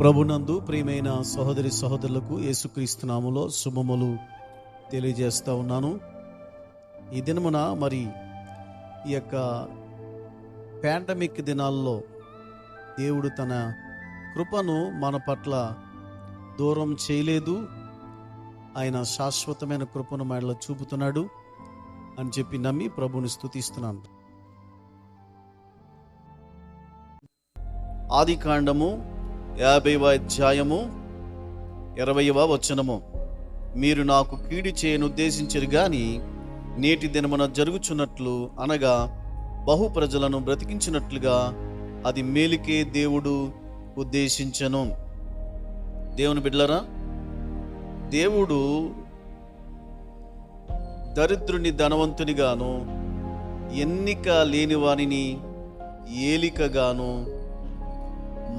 ప్రభునందు ప్రియమైన సహోదరి సహోదరులకు యేసుక్రీస్తు నామములో శుభములు తెలియజేస్తా ఉన్నాను. ఈ దినమున మరి ఈ యొక్క పాండమిక్ దినాల్లో దేవుడు తన కృపను మన పట్ల దూరం చేయలేదు. ఆయన శాశ్వతమైన కృపను మనలో చూపుతున్నాడు అని చెప్పి నమ్మి ప్రభుని స్తుతిస్తున్నాను. ఆదికాండము 50వ అధ్యాయము 20వ వచనము. మీరు నాకు కీడు చేయను ఉద్దేశించరు గాని నేటి దినమున జరుగుచున్నట్లు అనగా బహు ప్రజలను బ్రతికించినట్లుగా అది మేలుకే దేవుడు ఉద్దేశించెను. దేవుని బిడ్డలారా, దేవుడు దరిద్రుని ధనవంతునిగాను, ఎన్నిక లేని వానిని ఏలికగాను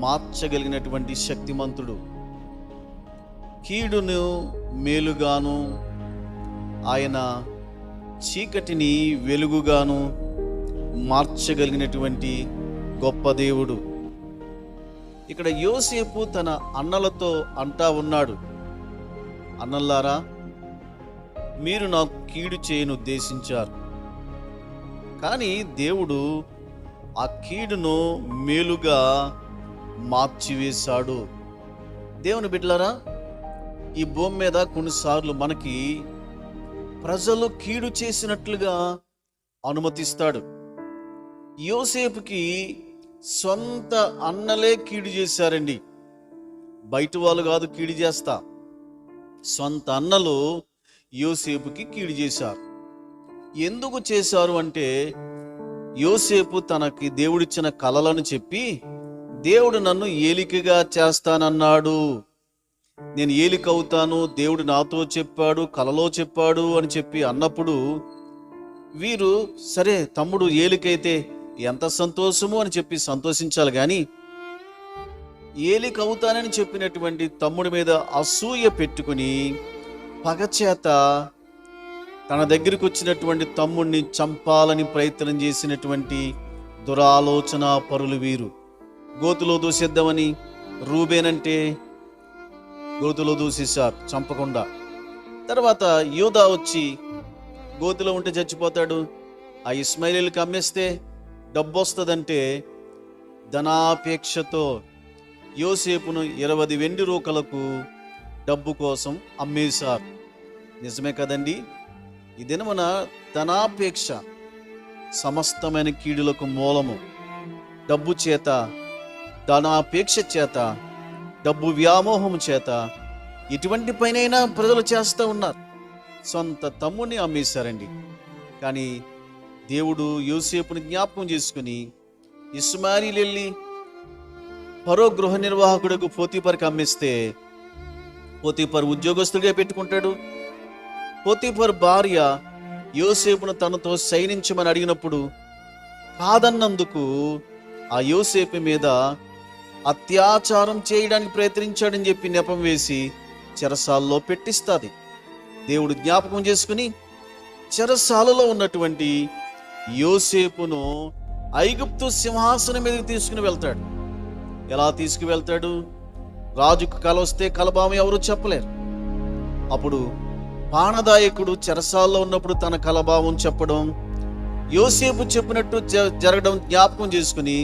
మార్చగలిగినటువంటి శక్తిమంతుడు. కీడును మేలుగాను, ఆయన చీకటిని వెలుగుగాను మార్చగలిగినటువంటి గొప్ప దేవుడు. ఇక్కడ యోసేపు తన అన్నలతో అంటా ఉన్నాడు, అన్నలారా, మీరు నాకు కీడు చేయను ఉద్దేశించారు, కానీ దేవుడు ఆ కీడును మేలుగా మార్చివేశాడు. దేవుని బిడ్డలారా, ఈ భూమి మీద కొన్నిసార్లు మనకి ప్రజలు కీడు చేసినట్లుగా అనుమతిస్తాడు. యోసేపుకి సొంత అన్నలే కీడు చేశారండి. బయట వాళ్ళు కాదు కీడు చేస్తా, సొంత అన్నలు యోసేపుకి కీడు చేశారు. ఎందుకు చేశారు అంటే, యోసేపు తనకి దేవుడిచ్చిన కలలను చెప్పి, దేవుడు నన్ను ఏలికగా చేస్తానన్నాడు, నేను ఏలిక అవుతాను, దేవుడు నాతో చెప్పాడు, కలలో చెప్పాడు అని చెప్పి అన్నప్పుడు వీరు సరే తమ్ముడు ఏలికైతే ఎంత సంతోషము అని చెప్పి సంతోషించాలి. కానీ ఏలిక అవుతానని చెప్పినటువంటి తమ్ముడి మీద అసూయ పెట్టుకుని పగచేత తన దగ్గరికి వచ్చినటువంటి తమ్ముడిని చంపాలని ప్రయత్నం చేసినటువంటి దురాలోచన పరులు వీరు. గోతులో దూసేద్దామని రూబేనంటే గోతులో దూసేశారు చంపకుండా. తర్వాత యూదా వచ్చి గోతులో ఉంటే చచ్చిపోతాడు, ఆ ఇస్మాయిలీలకు అమ్మేస్తే డబ్బు వస్తుందంటే ధనాపేక్షతో యోసేపును 20 వెండి రూకలకు డబ్బు కోసం అమ్మేశారు. నిజమే కదండి? ఈ దినమున ధనాపేక్ష సమస్తమైన కీడులకు మూలము. డబ్బు చేత, ధనాపేక్ష చేత, డబ్బు వ్యామోహం చేత ఎటువంటి పైనైనా ప్రజలు చేస్తూ ఉన్నారు. సొంత తమ్ముడిని అమ్మేశారండి. కానీ దేవుడు యోసేపుని జ్ఞాపకం చేసుకుని ఇస్మాయిలీలు వెళ్ళి ఫరో గృహ నిర్వాహకుడికి పోతీఫర్కి అమ్మేస్తే పోతీఫర్ ఉద్యోగస్తుడిగా పెట్టుకుంటాడు. పోతీఫర్ భార్య యోసేపును తనతో శయనించమని అడిగినప్పుడు కాదన్నందుకు ఆ యోసేపు మీద అత్యాచారం చేయడానికి ప్రయత్నించాడని చెప్పి నెపం వేసి చెరసాలలో పెట్టిస్తుంది. దేవుడు జ్ఞాపకం చేసుకుని చెరసాలలో ఉన్నటువంటి యోసేపును ఐగుప్తు సింహాసనం మీదకి తీసుకుని వెళ్తాడు. ఎలా తీసుకువెళ్తాడు? రాజుకు కల వస్తే కలబాము ఎవరు చెప్పలేరు. అప్పుడు పానదాయకుడు చెరసాలలో ఉన్నప్పుడు తన కలభావం చెప్పడం, యోసేపు చెప్పినట్టు జరగడం జ్ఞాపకం చేసుకుని,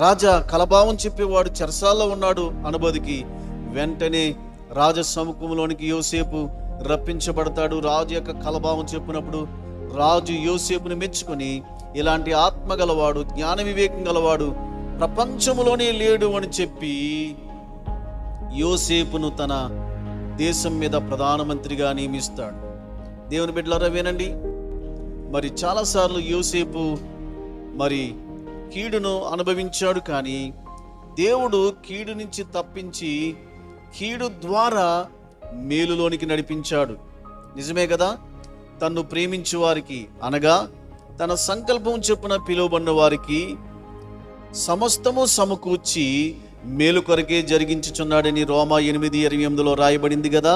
రాజా కలభావం చెప్పేవాడు చెరసాల్లో ఉన్నాడు అనుబదికి వెంటనే రాజ సముఖంలోనికి యోసేపు రప్పించబడతాడు. రాజు యొక్క కలభావం చెప్పినప్పుడు రాజు యోసేపుని మెచ్చుకొని, ఇలాంటి ఆత్మ గలవాడు, జ్ఞాన వివేకం గలవాడు ప్రపంచంలోనే లేడు అని చెప్పి యోసేపును తన దేశం మీద ప్రధానమంత్రిగా నియమిస్తాడు. దేవుని బిడ్డలారా వినండి, మరి చాలాసార్లు యోసేపు మరి కీడును అనుభవించాడు. కానీ దేవుడు కీడు నుంచి తప్పించి కీడు ద్వారా మేలులోనికి నడిపించాడు. నిజమే కదా? తన్ను ప్రేమించే వారికి, అనగా తన సంకల్పం చొప్పున పిలువబడిన వారికి సమస్తము సమకూర్చి మేలు కొరకే జరిగించుచున్నాడని రోమా 8:28 రాయబడింది కదా.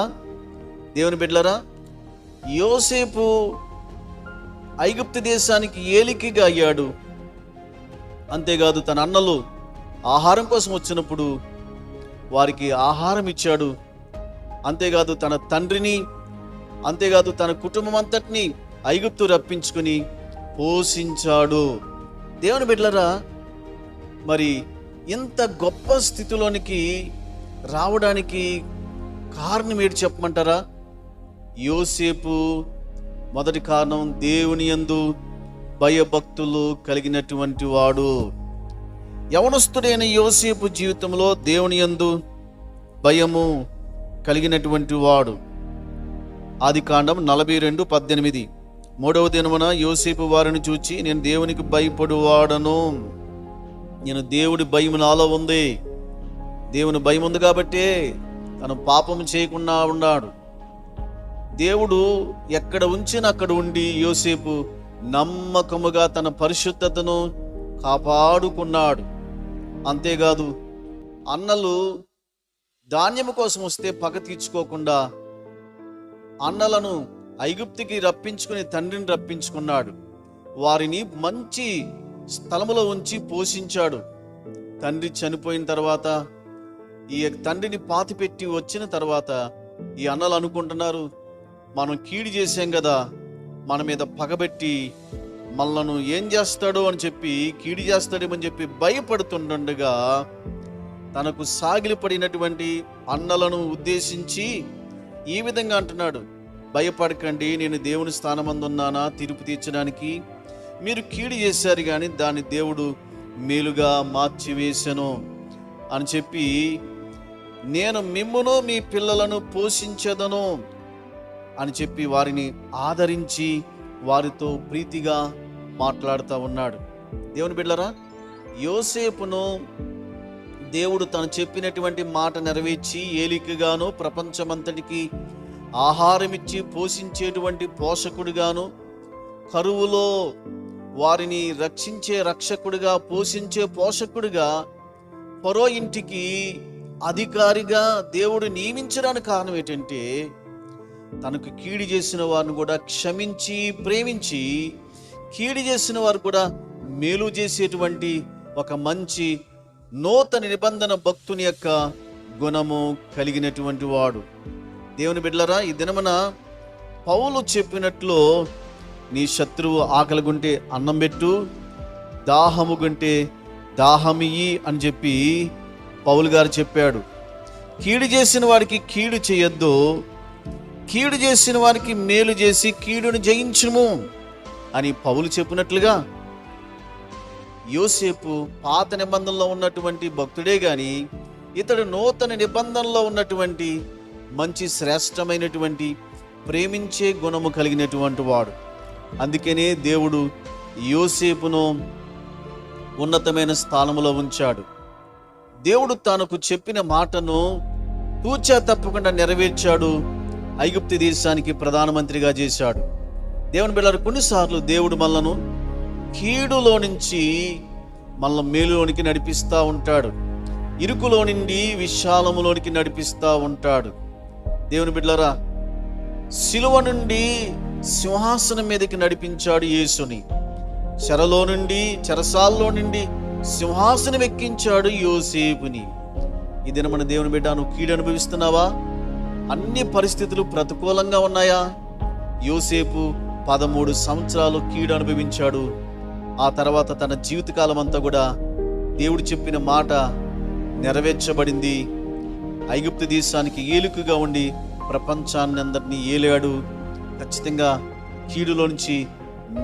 దేవుని బిడ్డలారా, యోసేపు ఐగుప్తు దేశానికి ఏలికగా అయ్యాడు. అంతేకాదు తన అన్నలు ఆహారం కోసం వచ్చినప్పుడు వారికి ఆహారం ఇచ్చాడు. అంతేకాదు తన తండ్రిని, అంతేకాదు తన కుటుంబం అంతటిని ఐగుప్తు రప్పించుకుని పోషించాడు. దేవుని బిడ్డలారా, మరి ఇంత గొప్ప స్థితిలోనికి రావడానికి కారణం ఏంటి చెప్పమంటారా? యోసేపు మొదటి కారణం, దేవుని యందు భయభక్తులు కలిగినటువంటి వాడు. యవనస్తుడైన యోసేపు జీవితంలో దేవుని యందు భయము కలిగినటువంటి వాడు. ఆదికాండం 42:18. 3వ దినమున యోసేపు వారిని చూచి, నేను దేవునికి భయపడువాడను, నేను దేవుడి భయం నాలో ఉంది. దేవుని భయం ఉంది కాబట్టే తను పాపం చేయకుండా ఉన్నాడు. దేవుడు ఎక్కడ ఉంచినా అక్కడ ఉండి యోసేపు నమ్మకముగా తన పరిశుద్ధతను కాపాడుకున్నాడు. అంతేకాదు, అన్నలు ధాన్యము కోసం వస్తే పగ తీర్చుకోకుండా అన్నలను ఐగుప్తుకి రప్పించుకుని తండ్రిని రప్పించుకున్నాడు. వారిని మంచి స్థలములో ఉంచి పోషించాడు. తండ్రి చనిపోయిన తర్వాత, ఈ తండ్రిని పాతిపెట్టి వచ్చిన తర్వాత ఈ అన్నలు అనుకుంటున్నారు, మనం కీడు చేసాం కదా, మన మీద పగబెట్టి మనలను ఏం చేస్తాడో అని చెప్పి, కీడు చేస్తాడేమని చెప్పి భయపడుతుండగా తనకు సాగిలిపడినటువంటి అన్నలను ఉద్దేశించి ఈ విధంగా అంటున్నాడు, భయపడకండి, నేను దేవుని స్థానమందున్నానా తీర్పు తీర్చడానికి? మీరు కీడు చేశారు కానీ దాన్ని దేవుడు మేలుగా మార్చివేసెను అని చెప్పి, నేను మిమ్మును మీ పిల్లలను పోషించెదను అని చెప్పి వారిని ఆదరించి వారితో ప్రీతిగా మాట్లాడుతూ ఉన్నాడు. దేవుని బిడ్డలారా, యోసేపును దేవుడు తను చెప్పినటువంటి మాట నెరవేర్చి ఏలికగాను, ప్రపంచమంతటికి ఆహారం ఇచ్చి పోషించేటువంటి పోషకుడిగాను, కరువులో వారిని రక్షించే రక్షకుడిగా, పోషించే పోషకుడిగా, ఫరో ఇంటికి అధికారిగా దేవుడు నియమించడానికి కారణం ఏంటంటే, తనకు కీడు చేసిన వారిని కూడా క్షమించి ప్రేమించి, కీడు చేసిన వారు కూడా మేలు చేసేటువంటి ఒక మంచి నూతన నిబంధన భక్తుని యొక్క గుణము కలిగినటువంటి వాడు. దేవుని బిడ్డలారా, ఈ దినమున పౌలు చెప్పినట్లు, నీ శత్రువు ఆకలిగుంటే అన్నం పెట్టు, దాహముగుంటే దాహమియ్యి అని చెప్పి పౌలు గారు చెప్పాడు. కీడు చేసిన వాడికి కీడు చేయొద్దు, కీడు చేసిన వారికి మేలు చేసి కీడును జయించుము అని పౌలు చెప్పినట్లుగా, యోసేపు పాత నిబంధనలో ఉన్నటువంటి భక్తుడే గాని ఇతడు నూతన నిబంధనలో ఉన్నటువంటి మంచి శ్రేష్టమైనటువంటి ప్రేమించే గుణము కలిగినటువంటి వాడు. అందుకనే దేవుడు యోసేపును ఉన్నతమైన స్థానంలో ఉంచాడు. దేవుడు తనకు చెప్పిన మాటను తూచా తప్పకుండా నెరవేర్చాడు. ఐగుప్తు దేశానికి ప్రధానమంత్రిగా చేశాడు. దేవుని బిడ్డలారా, కొన్నిసార్లు దేవుడు మనలను కీడులో నుంచి మనల్ని మేలులోనికి నడిపిస్తూ ఉంటాడు. ఇరుకులో నుండి విశాలములోనికి నడిపిస్తూ ఉంటాడు. దేవుని బిడ్డలారా, సిలువ నుండి సింహాసనం మీదకి నడిపించాడు యేసుని. చెరలో నుండి, చెరసాల్లో నుండి సింహాసనం ఎక్కించాడు యోసేపుని. ఈ దిన మన దేవుని బిడ్డ, నువ్వు కీడు అనుభవిస్తున్నావా? అన్ని పరిస్థితులు ప్రతికూలంగా ఉన్నాయా? యోసేపు 13 సంవత్సరాలు కీడు అనుభవించాడు. ఆ తర్వాత తన జీవితకాలం అంతా కూడా దేవుడు చెప్పిన మాట నెరవేర్చబడింది. ఐగుప్తు దేశానికి ఏలుకగా ఉండి ప్రపంచాన్ని అందరినీ ఏలాడు. ఖచ్చితంగా కీడులో నుంచి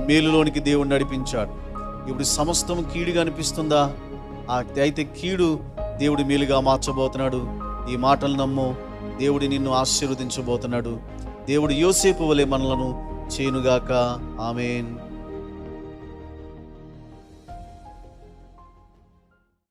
మేలులోనికి దేవుడు నడిపించాడు. ఇప్పుడు సమస్తం కీడుగా అనిపిస్తుందా? అయితే కీడు దేవుడు మేలుగా మార్చబోతున్నాడు. ఈ మాటలు నమ్ము, దేవుడు నిన్ను ఆశీర్వదించబోతున్నాడు. దేవుడు యోసేపు వలె మనలను చేయునుగాక. ఆమేన్.